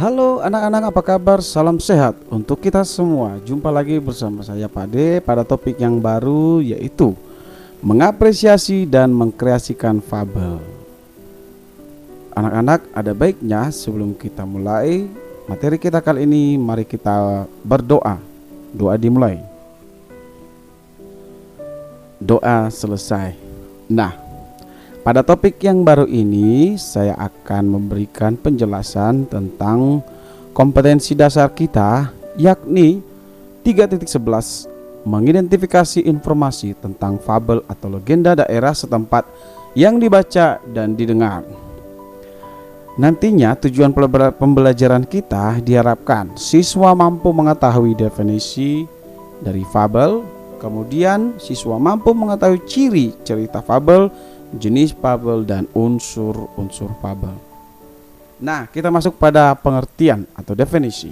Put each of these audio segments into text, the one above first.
Halo anak-anak, apa kabar? Salam sehat untuk kita semua. Jumpa lagi bersama saya Pade pada topik yang baru, yaitu mengapresiasi dan mengkreasikan fabel. Anak-anak, ada baiknya sebelum kita mulai materi kita kali ini, mari kita berdoa. Doa dimulai, doa selesai. Nah, pada topik yang baru ini saya akan memberikan penjelasan tentang kompetensi dasar kita, yakni 3.11, mengidentifikasi informasi tentang fabel atau legenda daerah setempat yang dibaca dan didengar. Nantinya tujuan pembelajaran kita diharapkan siswa mampu mengetahui definisi dari fabel, kemudian siswa mampu mengetahui ciri cerita fabel, jenis fabel, dan unsur-unsur fabel. Nah, kita masuk pada pengertian atau definisi.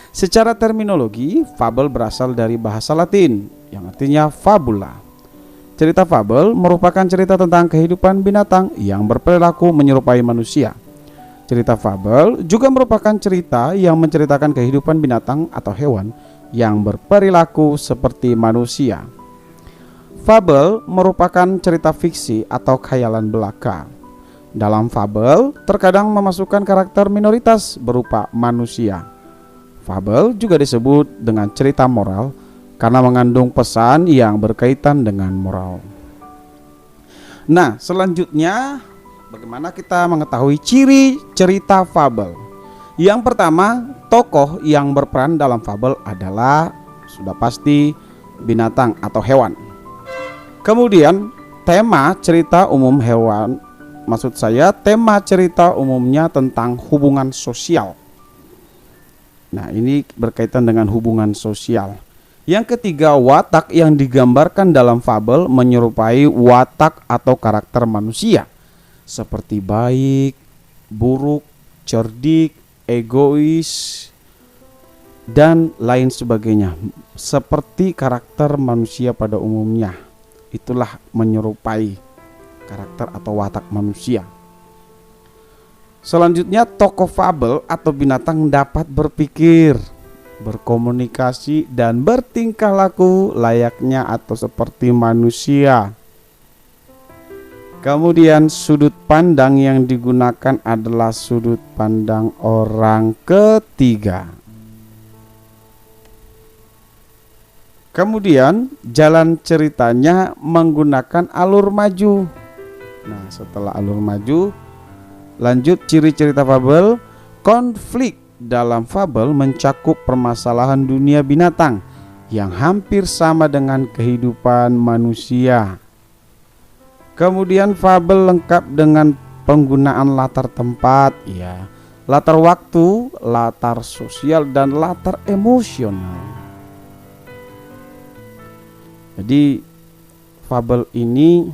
Secara terminologi, fabel berasal dari bahasa Latin yang artinya fabula. Cerita fabel merupakan cerita tentang kehidupan binatang yang berperilaku menyerupai manusia. Cerita fabel juga merupakan cerita yang menceritakan kehidupan binatang atau hewan yang berperilaku seperti manusia. Fabel merupakan cerita fiksi atau khayalan belaka. Dalam fabel terkadang memasukkan karakter minoritas berupa manusia. Fabel juga disebut dengan cerita moral karena mengandung pesan yang berkaitan dengan moral. Nah, selanjutnya bagaimana kita mengetahui ciri cerita fabel? Yang pertama, tokoh yang berperan dalam fabel adalah sudah pasti binatang atau hewan. Kemudian tema cerita umum hewan, maksud saya tema cerita umumnya tentang hubungan sosial. Nah, ini berkaitan dengan hubungan sosial. Yang ketiga, watak yang digambarkan dalam fabel menyerupai watak atau karakter manusia, seperti baik, buruk, cerdik, egois, dan lain sebagainya, seperti karakter manusia pada umumnya. Itulah menyerupai karakter atau watak manusia. Selanjutnya, tokoh fabel atau binatang dapat berpikir, berkomunikasi, dan bertingkah laku layaknya atau seperti manusia. Kemudian sudut pandang yang digunakan adalah sudut pandang orang ketiga. Kemudian jalan ceritanya menggunakan alur maju. Nah, setelah alur maju, lanjut ciri cerita fabel. Konflik dalam fabel mencakup permasalahan dunia binatang yang hampir sama dengan kehidupan manusia. Kemudian fabel lengkap dengan penggunaan latar tempat, ya, latar waktu, latar sosial, dan latar emosional. Jadi fabel ini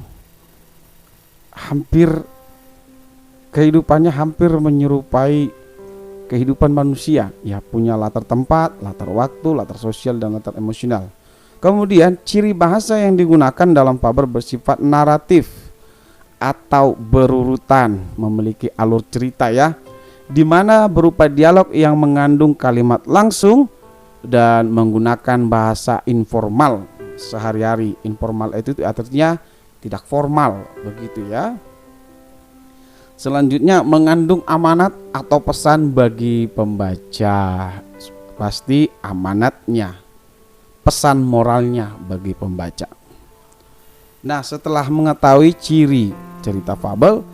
kehidupannya hampir menyerupai kehidupan manusia, ya, punya latar tempat, latar waktu, latar sosial, dan latar emosional. Kemudian ciri bahasa yang digunakan dalam fabel bersifat naratif atau berurutan, memiliki alur cerita, ya, di mana berupa dialog yang mengandung kalimat langsung dan menggunakan bahasa informal sehari-hari. Informal itu artinya tidak formal, begitu, ya. Selanjutnya, mengandung amanat atau pesan bagi pembaca. Pasti amanatnya, pesan moralnya bagi pembaca. Nah, setelah mengetahui ciri cerita fabel,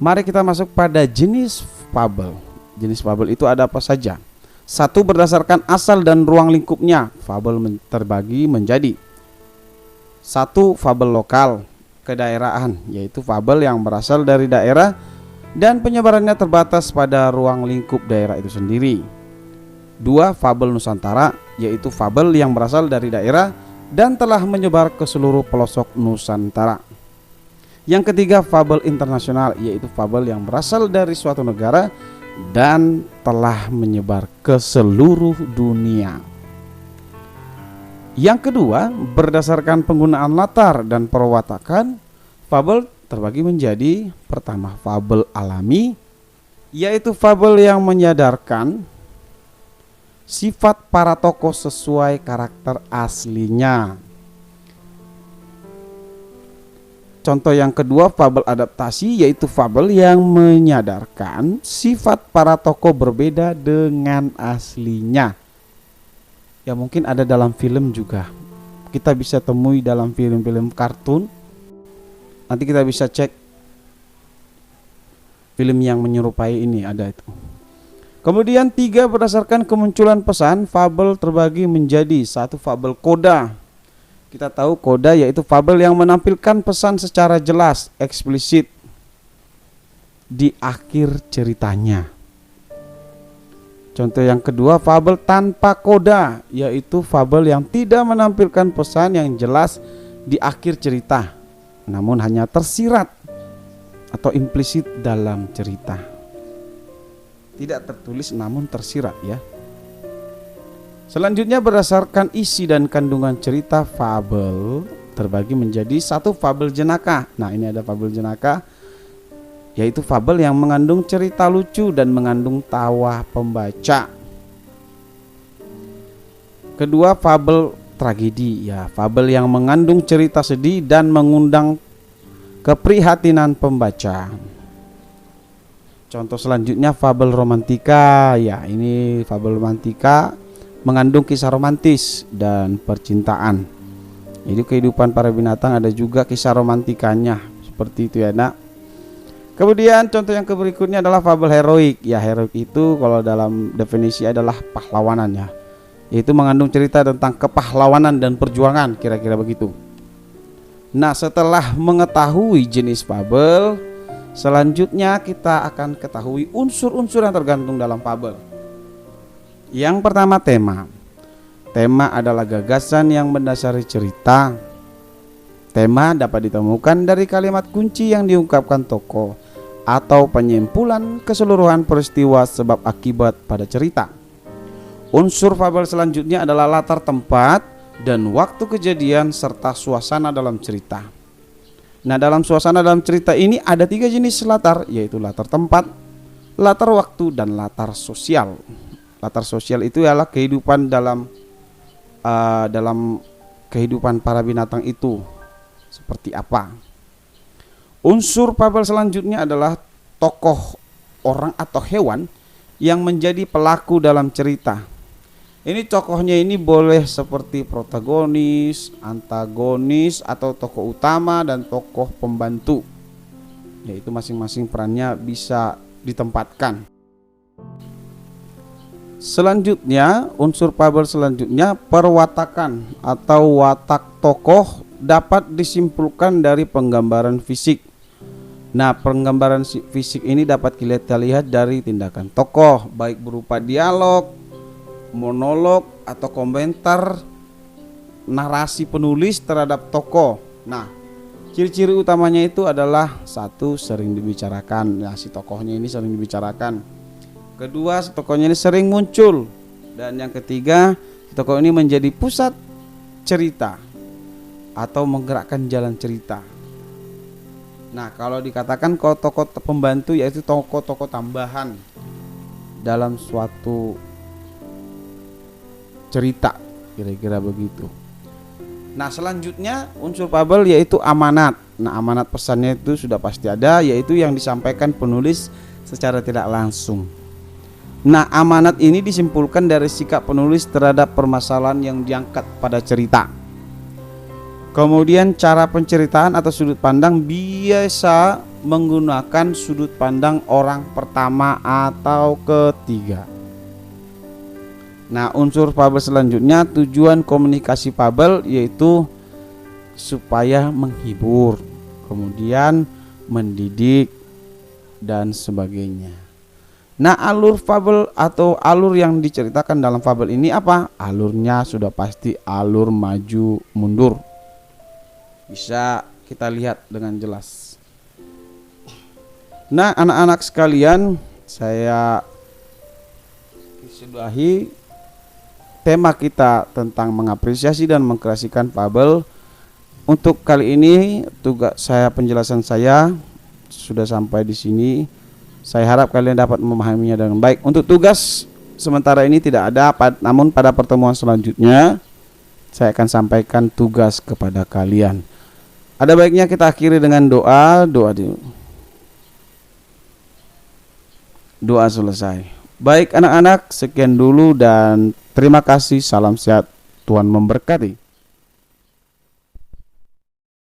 mari kita masuk pada jenis fabel. Jenis fabel itu ada apa saja? Satu, berdasarkan asal dan ruang lingkupnya, fabel terbagi menjadi: satu, fabel lokal, kedaerahan, yaitu fabel yang berasal dari daerah dan penyebarannya terbatas pada ruang lingkup daerah itu sendiri. Dua, fabel nusantara, yaitu fabel yang berasal dari daerah dan telah menyebar ke seluruh pelosok Nusantara. Yang ketiga, fabel internasional, yaitu fabel yang berasal dari suatu negara dan telah menyebar ke seluruh dunia. Yang kedua, berdasarkan penggunaan latar dan perwatakan, fabel terbagi menjadi: pertama, fabel alami, yaitu fabel yang menyadarkan sifat para tokoh sesuai karakter aslinya. Contoh yang kedua, fabel adaptasi, yaitu fabel yang menyadarkan sifat para tokoh berbeda dengan aslinya. Ya mungkin ada dalam film juga. Kita bisa temui dalam film-film kartun. Nanti kita bisa cek film yang menyerupai ini, ada itu. Kemudian 3, berdasarkan kemunculan pesan, fabel terbagi menjadi 1 fabel koda. Kita tahu koda yaitu fabel yang menampilkan pesan secara jelas, eksplisit di akhir ceritanya. Contoh yang kedua, fabel tanpa koda, yaitu fabel yang tidak menampilkan pesan yang jelas di akhir cerita, namun hanya tersirat atau implisit dalam cerita. Tidak tertulis namun tersirat ya. Selanjutnya, berdasarkan isi dan kandungan cerita, fabel terbagi menjadi 1 fabel jenaka. Nah, ini ada fabel jenaka, yaitu fabel yang mengandung cerita lucu dan mengandung tawa pembaca. Kedua, fabel tragedi, ya, fabel yang mengandung cerita sedih dan mengundang keprihatinan pembaca. Contoh selanjutnya, fabel romantika, ya, ini fabel romantika mengandung kisah romantis dan percintaan. Jadi kehidupan para binatang ada juga kisah romantikanya, seperti itu ya nak. Kemudian contoh yang berikutnya adalah fabel heroik. Ya, heroik itu kalau dalam definisi adalah pahlawanan ya, yaitu mengandung cerita tentang kepahlawanan dan perjuangan, kira-kira begitu. Nah, setelah mengetahui jenis fabel, selanjutnya kita akan ketahui unsur-unsur yang tergantung dalam fabel. Yang pertama, tema. Tema adalah gagasan yang mendasari cerita. Tema dapat ditemukan dari kalimat kunci yang diungkapkan tokoh atau penyimpulan keseluruhan peristiwa sebab akibat pada cerita. Unsur fabel selanjutnya adalah latar tempat dan waktu kejadian serta suasana dalam cerita. Nah, dalam suasana dalam cerita ini ada 3 jenis latar, yaitu latar tempat, latar waktu, dan latar sosial. Latar sosial itu adalah kehidupan dalam kehidupan para binatang itu seperti apa. Unsur fabel selanjutnya adalah tokoh orang atau hewan yang menjadi pelaku dalam cerita. Ini tokohnya ini boleh seperti protagonis, antagonis, atau tokoh utama dan tokoh pembantu. Yaitu masing-masing perannya bisa ditempatkan. Selanjutnya, unsur fabel selanjutnya perwatakan atau watak tokoh dapat disimpulkan dari penggambaran fisik. Nah, penggambaran fisik ini dapat kita lihat dari tindakan tokoh, baik berupa dialog, monolog, atau komentar narasi penulis terhadap tokoh. Nah, ciri-ciri utamanya itu adalah 1, sering dibicarakan. Nah, si tokohnya ini sering dibicarakan. Kedua, tokohnya ini sering muncul. Dan yang ketiga, tokoh ini menjadi pusat cerita atau menggerakkan jalan cerita. Nah, kalau dikatakan kalau tokoh pembantu yaitu tokoh-tokoh tambahan dalam suatu cerita, kira-kira begitu. Nah, selanjutnya unsur fabel yaitu amanat. Nah, amanat pesannya itu sudah pasti ada, yaitu yang disampaikan penulis secara tidak langsung. Nah, amanat ini disimpulkan dari sikap penulis terhadap permasalahan yang diangkat pada cerita. Kemudian cara penceritaan atau sudut pandang biasa menggunakan sudut pandang orang pertama atau ketiga. Nah, unsur fabel selanjutnya tujuan komunikasi fabel yaitu supaya menghibur, kemudian mendidik dan sebagainya. Nah, alur fabel atau alur yang diceritakan dalam fabel ini apa? Alurnya sudah pasti alur maju mundur. Bisa kita lihat dengan jelas. Nah, anak-anak sekalian, saya sudahi tema kita tentang mengapresiasi dan mengkreasikan fabel. Untuk kali ini tugas saya, penjelasan saya sudah sampai di sini. Saya harap kalian dapat memahaminya dengan baik. Untuk tugas sementara ini tidak ada, namun pada pertemuan selanjutnya saya akan sampaikan tugas kepada kalian. Ada baiknya kita akhiri dengan doa. Doa selesai. Baik anak-anak, sekian dulu dan terima kasih. Salam sehat. Tuhan memberkati.